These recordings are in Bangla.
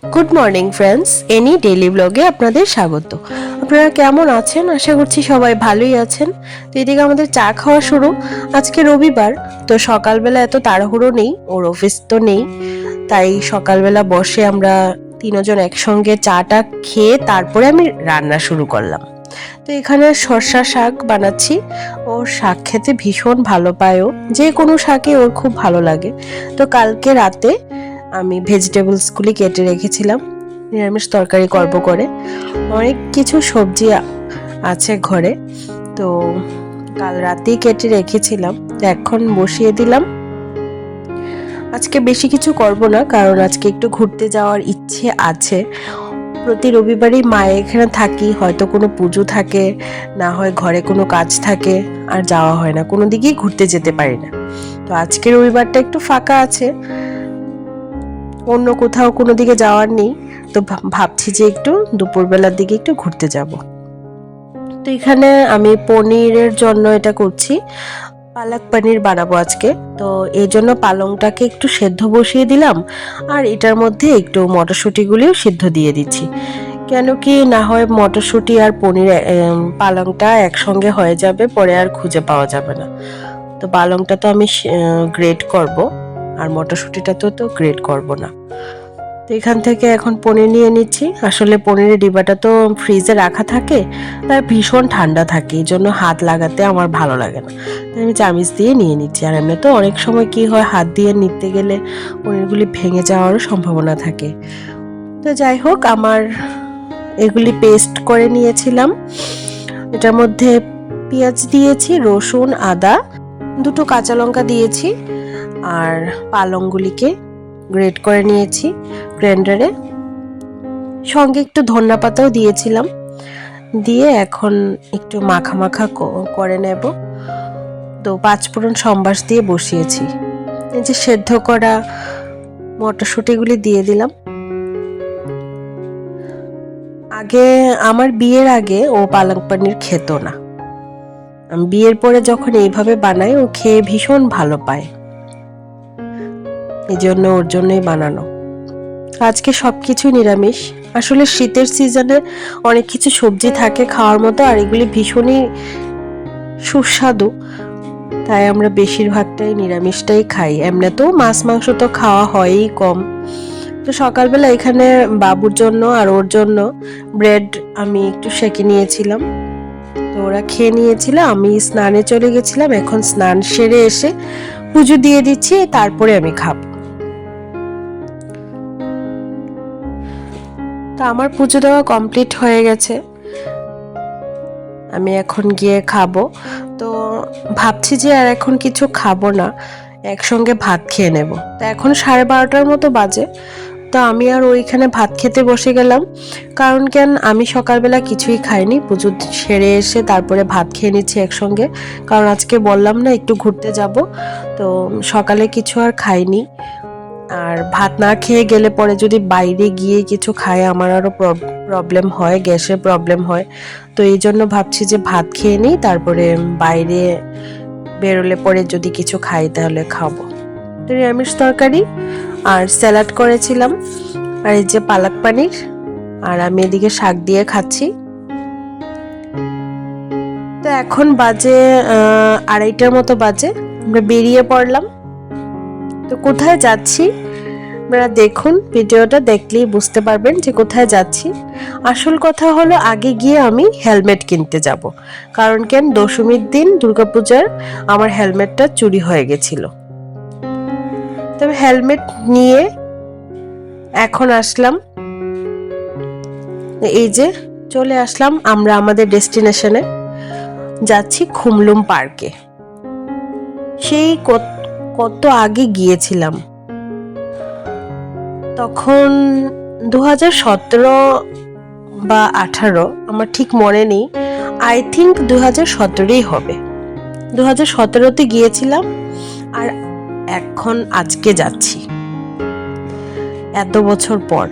Good morning friends, any daily ব্লগে আপনাদের স্বাগত। আপনারা কেমন আছেন? আশা করছি সবাই ভালোই আছেন। তো এদিকে আমাদের চা খাওয়া শুরু। আজকে রবিবার, তো সকালবেলা এত তাড়াহুড়ো নেই, ওর অফিস তো নেই, তাই সকালবেলা বসে আমরা তিনজন একসঙ্গে চাটা খেয়ে তারপরে আমি রান্না শুরু করলাম। তো এখানে সর্ষা শাক বানাচ্ছি। ওর শাক খেতে ভীষণ ভালো পায়, ও যে কোনো শাকই ওর খুব ভালো লাগে। তো কালকে রাতে আমি ভেজিটেবলসগুলি কেটে রেখেছিলাম নিরামিষ তরকারি করব করে। অনেক কিছু সবজি আছে ঘরে, তো কাল রাতেই কেটে রেখেছিলাম, তো এখন বসিয়ে দিলাম। আজকে বেশি কিছু করব না, কারণ আজকে একটু ঘুরতে যাওয়ার ইচ্ছে আছে। প্রতি রবিবারই মায়ের এখানে থাকি, হয়তো কোনো পুজো থাকে, না হয় ঘরে কোনো কাজ থাকে, আর যাওয়া হয় না, কোনো দিকেই ঘুরতে যেতে পারি না। তো আজকে রবিবারটা একটু ফাঁকা আছে, অন্য কোথাও কোনো দিকে যাওয়ার নেই, তো ভাবছি যে একটু দুপুরবেলার দিকে একটু ঘুরতে যাব। তো এখানে আমি পনিরের জন্য এটা করছি, পালক পনির বানাবো আজকে। তো এই জন্য পালংটাকে একটু সেদ্ধ বসিয়ে দিলাম, আর এটার মধ্যে একটু মটরশুঁটিগুলিও সিদ্ধ দিয়ে দিচ্ছি। কেন কি না হয় মটরশুঁটি আর পনির পালংটা একসঙ্গে হয়ে যাবে, পরে আর খুঁজে পাওয়া যাবে না। তো পালংটা তো আমি গ্রেট করব, আর মটরশুঁটিটা তো গ্রেট করব না। তো এখান থেকে এখন পনির নিয়ে নিচ্ছি। আসলে পনিরের ডিবাটা তো ফ্রিজে রাখা থাকে, তাই ভীষণ ঠান্ডা থাকে, এই জন্য হাত লাগাতে আমার ভালো লাগে না, তাই আমি চামিচ দিয়ে নিয়ে নিচ্ছি। আর এমনি তো অনেক সময় কি হয়, হাত দিয়ে নিতে গেলে পনিরগুলি ভেঙে যাওয়ারও সম্ভাবনা থাকে। তো যাই হোক, আমার এগুলি পেস্ট করে নিয়েছিলাম। এটার মধ্যে পেঁয়াজ দিয়েছি, রসুন, আদা, দুটো কাঁচা লঙ্কা দিয়েছি, আর পালংগুলিকে গ্রেট করে নিয়েছি গ্রাইন্ডারে। সঙ্গে একটু ধনিয়া পাতাও দিয়েছিলাম, দিয়ে এখন একটু মাখা মাখা করে নেব। তো পাঁচফোড়ন সম্বাস দিয়ে বসিয়েছি। এই যে সেদ্ধ করা মটরশুঁটিগুলি দিয়ে দিলাম। আগে আমার বিয়ের আগে ও পালং পনির খেত না, আমি বিয়ের পরে যখন এইভাবে বানাই ও খেয়ে ভীষণ ভালো পায়, এই জন্য ওর জন্যই বানানো। আজকে সবকিছু নিরামিষ। আসলে শীতের সিজনে অনেক কিছু সবজি থাকে খাওয়ার মতো, আর এগুলি ভীষণই সুস্বাদু, তাই আমরা বেশিরভাগটাই নিরামিষটাই খাই। এমনিতেও মাছ মাংস তো খাওয়া হয়ই কম। তো সকালবেলা এখানে বাবুর জন্য আর ওর জন্য ব্রেড আমি একটু সেঁকে নিয়েছিলাম, তো ওরা খেয়ে নিয়েছিল। আমি স্নানে চলে গেছিলাম, এখন স্নান সেরে এসে পুজো দিয়ে দিচ্ছি, তারপরে আমি খাবো। তো আমার পুজো দেওয়া কমপ্লিট হয়ে গেছে, আমি এখন গিয়ে খাবো। তো ভাবছি যে আর এখন কিছু খাবো না, একসঙ্গে ভাত খেয়ে নেব। তো এখন 12:30টার মতো বাজে, তো আমি আর ওইখানে ভাত খেতে বসে গেলাম। কারণ কেন, আমি সকালবেলা কিছুই খাইনি, পুজো সেরে এসে তারপরে ভাত খেয়ে নিচ্ছি একসঙ্গে। কারণ আজকে বললাম না একটু ঘুরতে যাব, তো সকালে কিছু আর খাইনি। আর ভাত না খেয়ে গেলে পরে যদি বাইরে গিয়ে কিছু খাই, আমার আরও প্রবলেম হয়, গ্যাসের প্রবলেম হয়। তো এই জন্য ভাবছি যে ভাত খেয়ে নিই, তারপরে বাইরে বেরোলে পরে যদি কিছু খাই তাহলে খাবো। তো নিরামিষ তরকারি আর স্যালাড করেছিলাম, আর এই যে পালক পনির, আর আমি এদিকে শাক দিয়ে খাচ্ছি। তো এখন বাজে 2:30টার মতো বাজে, আমরা বেরিয়ে পড়লাম। তো কোথায় যাচ্ছি আপনারা দেখুন, ভিডিওটা দেখলেই বুঝতে পারবেন যে কোথায় যাচ্ছি। আসল কথা হলো, আগে গিয়ে আমি হেলমেট কিনতে যাব, কারণ কেন, দশমীর দিন দুর্গাপূজার আমার হেলমেটটা চুরি হয়ে গেছিল। তবে হেলমেট নিয়ে এখন আসলাম, এই যে চলে আসলাম আমরা আমাদের ডেস্টিনেশনে। যাচ্ছি খুমলুম পার্কে। সেই কত আগে গিয়েছিলাম, তখন 2017 বা 18, আমার ঠিক মনে নেই, আই থিঙ্ক 2017ই হবে। 2017তে গিয়েছিলাম, আর এখন আজকে যাচ্ছি এত বছর পর।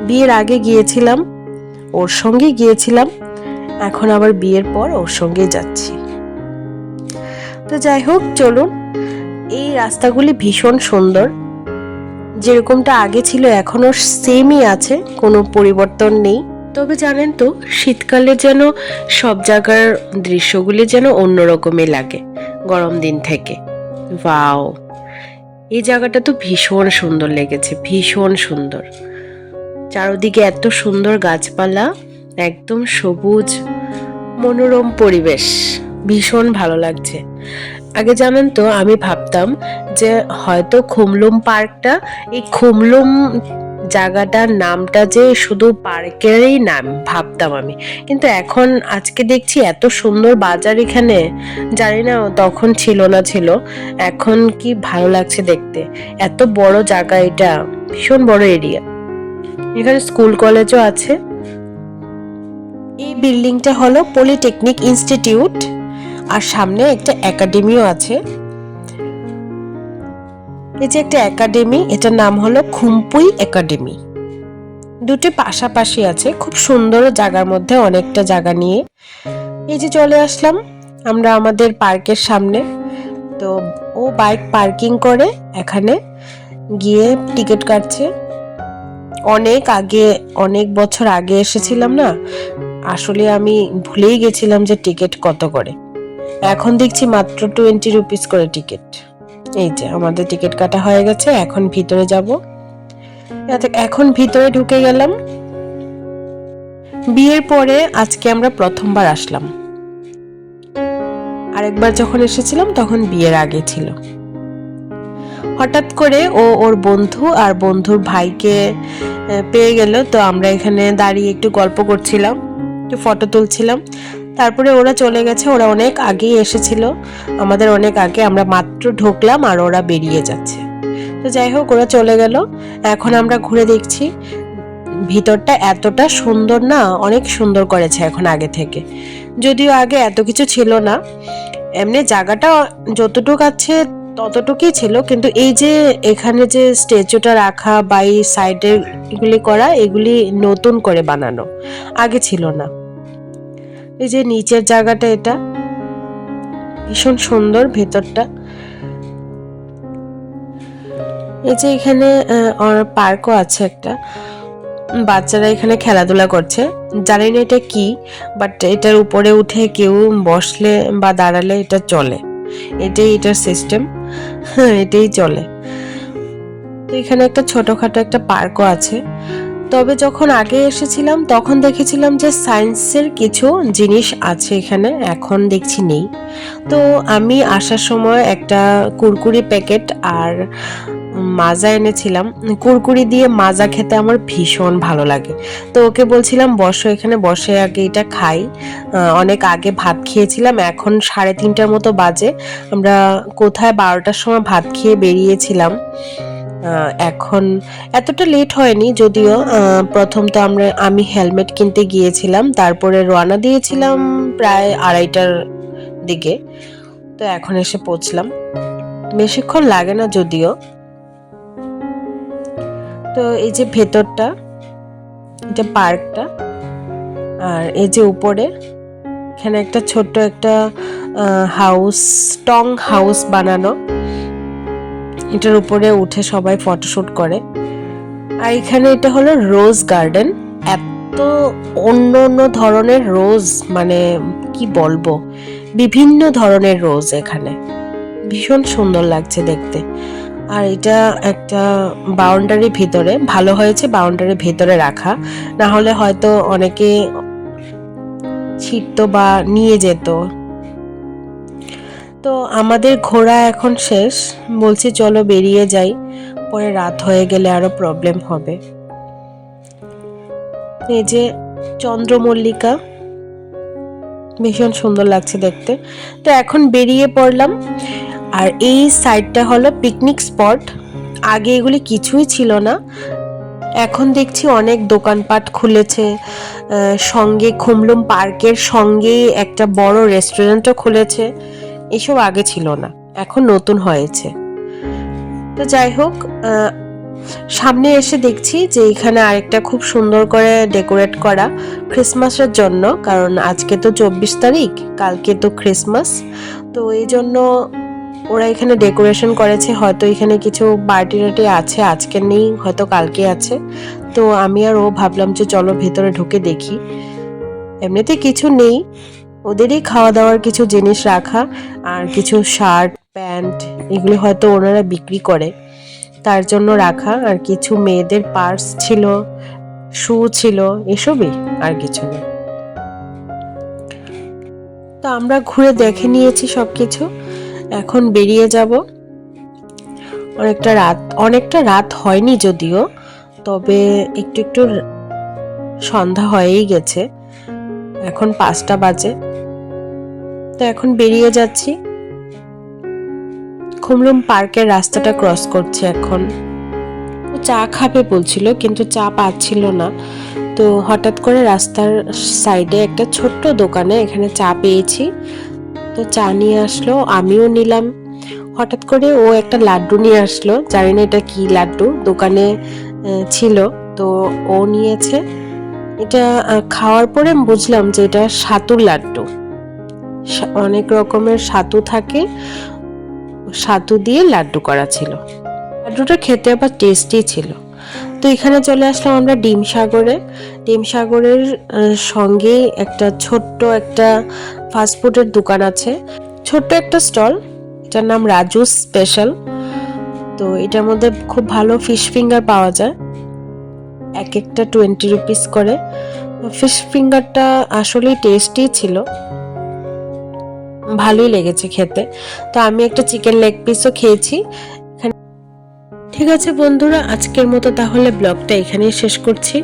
বিয়ের আগে গিয়েছিলাম, ওর সঙ্গে গিয়েছিলাম, এখন আবার বিয়ের পর ওর সঙ্গেই যাচ্ছি। তো যাই হোক, চলুন। এই রাস্তাগুলি ভীষণ সুন্দর, যেরকমটা আগে ছিল এখনো সেমই আছে, কোনো পরিবর্তন নেই। তবে জানেন তো, শীতকালে যেন সব জায়গার দৃশ্যগুলি যেন অন্যরকমই লাগে গরম দিন থেকে। ওয়াও, এই জায়গাটা তো ভীষণ সুন্দর লেগেছে, ভীষণ সুন্দর। চারদিকে এত সুন্দর গাছপালা, একদম সবুজ মনোরম পরিবেশ, ভীষণ ভালো লাগছে। আগে জানেন তো, আমি ভাবতাম যে হয়তো খুমলুম পার্কটা, এই খুমলুম জায়গাটার নামটা যে শুধু পার্কেরই নাম ভাবতাম আমি, কিন্তু এখন আজকে দেখছি এত সুন্দর বাজার এখানে, জানি না তখন ছিল না ছিল। এখন কি ভালো লাগছে দেখতে, এত বড় জায়গা, এটা ভীষণ বড় এরিয়া, এখানে স্কুল কলেজও আছে। এই বিল্ডিংটা হলো পলিটেকনিক ইনস্টিটিউট, আর সামনে একটা একাডেমিও আছে। এই যে একটা একাডেমি, এটার নাম হলো খুমপুই একাডেমি। দুটো পাশাপাশি আছে, খুব সুন্দর জায়গার মধ্যে, অনেকটা জায়গা নিয়ে। এই যে চলে আসলাম আমরা আমাদের পার্কের সামনে। তো ও বাইক পার্কিং করে এখানে গিয়ে টিকিট কাটছে। অনেক আগে, অনেক বছর আগে এসেছিলাম না, আসলে আমি ভুলেই গেছিলাম যে টিকিট কত করে। এখন দেখছি মাত্র 20 রুপিস করে টিকিট। এই যে আমাদের টিকিট কাটা হয়ে গেছে, এখন ভিতরে যাব। এখন ভিতরে ঢুকে গেলাম। বিয়ের পরে আজকে আমরা প্রথমবার আসলাম, আরেকবার যখন এসেছিলাম তখন বিয়ের আগে ছিল। হঠাৎ করে ও ওর বন্ধু আর বন্ধুর ভাইকে পেয়ে গেল, তো আমরা এখানে দাঁড়িয়ে একটু গল্প করছিলাম, একটু ফটো তুলছিলাম। তারপরে ওরা চলে গেছে, ওরা অনেক আগেই এসেছিল, আমাদের অনেক আগে, আমরা মাত্র ঢুকলাম আর ওরা বেরিয়ে যাচ্ছে। তো যাই হোক, ওরা চলে গেল। এখন আমরা ঘুরে দেখছি ভিতরটা এতটা সুন্দর না, অনেক সুন্দর করেছে এখন আগে থেকে, যদিও আগে এত কিছু ছিল না। এমনি জায়গাটা যতটুকু আছে ততটুকুই ছিল, কিন্তু এই যে এখানে যে স্ট্যাচুটা রাখা বা এই সাইডে এগুলি করা, এগুলি নতুন করে বানানো, আগে ছিল না। এই যে নিচের জায়গাটা, এটা ভীষণ সুন্দর ভেতরটা। এই যে এখানে পার্কও আছে একটা, বাচ্চারা এখানে খেলাধুলা করছে, জানি না এটা কি, বাট এটার উপরে উঠে কেউ বসলে বা দাঁড়ালে এটা চলে, এটাই এটার সিস্টেম, হ্যাঁ এটাই চলে। তো এখানে একটা ছোটখাটো একটা পার্কও আছে। তবে যখন আগে এসেছিলাম তখন দেখেছিলাম যে সায়েন্সের কিছু জিনিস আছে এখানে, এখন দেখছি নেই। তো আমি আসার সময় একটা কুরকুরি প্যাকেট আর মাজা এনেছিলাম। কুরকুরি দিয়ে মাজা খেতে আমার ভীষণ ভালো লাগে, তো ওকে বলছিলাম বসো এখানে, বসে আগে এটা খাই। অনেক আগে ভাত খেয়েছিলাম, এখন 3:30টার মতো বাজে, আমরা কোথায় 12টার সময় ভাত খেয়ে বেরিয়েছিলাম। এখন এতটা লেট হয়নি যদিও, প্রথম তো আমি হেলমেট কিনতে গিয়েছিলাম, তারপরে রওনা দিয়েছিলাম প্রায় 2:30টার দিকে। তো এখন এসে পৌঁছলাম, বেশিক্ষণ লাগে না যদিও। তো এই যে ভেতরটা, এটা পার্কটা, আর এই যে উপরে এখানে একটা ছোট্ট একটা হাউস, টং হাউস বানানো, এটার উপরে উঠে সবাই ফটোশুট করে। আর এখানে এটা হলো রোজ গার্ডেন, এত অন্য অন্য ধরনের রোজ, মানে কি বলবো, বিভিন্ন ধরনের রোজ এখানে, ভীষণ সুন্দর লাগছে দেখতে। আর এটা একটা বাউন্ডারির ভিতরে, ভালো হয়েছে বাউন্ডারির ভিতরে রাখা, না হলে হয়তো অনেকে ছিটতো বা নিয়ে যেত। তো আমাদের ঘোরা এখন শেষ, বলছি চলো বেরিয়ে যাই, পরে রাত হয়ে গেলে আরো প্রবলেম হবে। এই যে চন্দ্রমল্লিকা, ভীষণ সুন্দর লাগছে দেখতে। তো এখন বেরিয়ে পড়লাম, আর এই সাইডটা হলো পিকনিক স্পট, আগে এগুলি কিছুই ছিল না, এখন দেখছি অনেক দোকানপাট খুলেছে, সঙ্গে খুমলুম পার্কের সঙ্গে একটা বড় রেস্টুরেন্টও খুলেছে, এসব আগে ছিল না, এখন নতুন হয়েছে। তো যাই হোক, সামনে এসে দেখছি যে এখানে আরেকটা খুব সুন্দর করে ডেকোরেট করা ক্রিসমাসের জন্য, কারণ আজকে তো 24 তারিখ, কালকে তো ক্রিসমাস, তো এই জন্য ওরা এখানে ডেকোরেশন করেছে, হয়তো এখানে কিছু পার্টি টার্টি আছে, আজকে নেই হয়তো কালকে আছে। তো আমি আর ও ভাবলাম যে চলো ভেতরে ঢুকে দেখি। এমনিতে কিছু নেই, ওদেরই খাওয়া দাওয়ার কিছু জিনিস রাখা, আর কিছু শার্ট প্যান্ট এগুলি হয়তো ওনারা বিক্রি করে তার জন্য রাখা, আর কিছু মেয়েদের পার্স ছিল, শু ছিল, এসবই, আর কিছু নেই। তো আমরা ঘুরে দেখে নিয়েছি সবকিছু, এখন বেরিয়ে যাব। অনেকটা রাত হয়নি যদিও, তবে একটু একটু সন্ধ্যা হয়েই গেছে, এখন 5টা বাজে। তো এখন বেরিয়ে যাচ্ছি, খুমলুম পার্কের রাস্তাটা ক্রস করছে এখন। চা খাবে বলছিল কিন্তু চা পাচ্ছিল না, তো হঠাৎ করে রাস্তার সাইডে একটা ছোট্ট দোকানে এখানে চা পেয়েছি, তো চা নিয়ে আসলো, আমিও নিলাম। হঠাৎ করে ও একটা লাড্ডু নিয়ে আসলো, জানি না এটা কি লাড্ডু, দোকানে ছিল, তো ও নিয়েছে। এটা খাওয়ার পরে বুঝলাম যে এটা সাতুর লাড্ডু, অনেক রকমের সাতু থাকে, সাতু দিয়ে লাড্ডু করা ছিল। লাড্ডুটা খেতে আবার টেস্টি ছিল। তো এখানে চলে আসলাম আমরা ডিম সাগরে। ডিম সাগরের সঙ্গে একটা ছোট্ট একটা ফাস্টফুডের দোকান আছে, ছোট্ট একটা স্টল, এটার নাম রাজু স্পেশাল। তো এটার মধ্যে খুব ভালো ফিশ ফিঙ্গার পাওয়া যায়, এক একটা 20 রুপিস করে। ফিশ ফিঙ্গারটা আসলেই টেস্টি ছিল, ভালোই লেগেছে খেতে। তো আমি একটা চিকেন লেগ পিসও খেয়েছি। ঠিক আছে বন্ধুরা, আজকের মতো তাহলে ব্লগটা এখানেই শেষ করছি।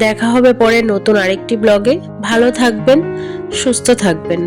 দেখা হবে পরে নতুন আরেকটি ব্লগে। ভালো থাকবেন, সুস্থ থাকবেন।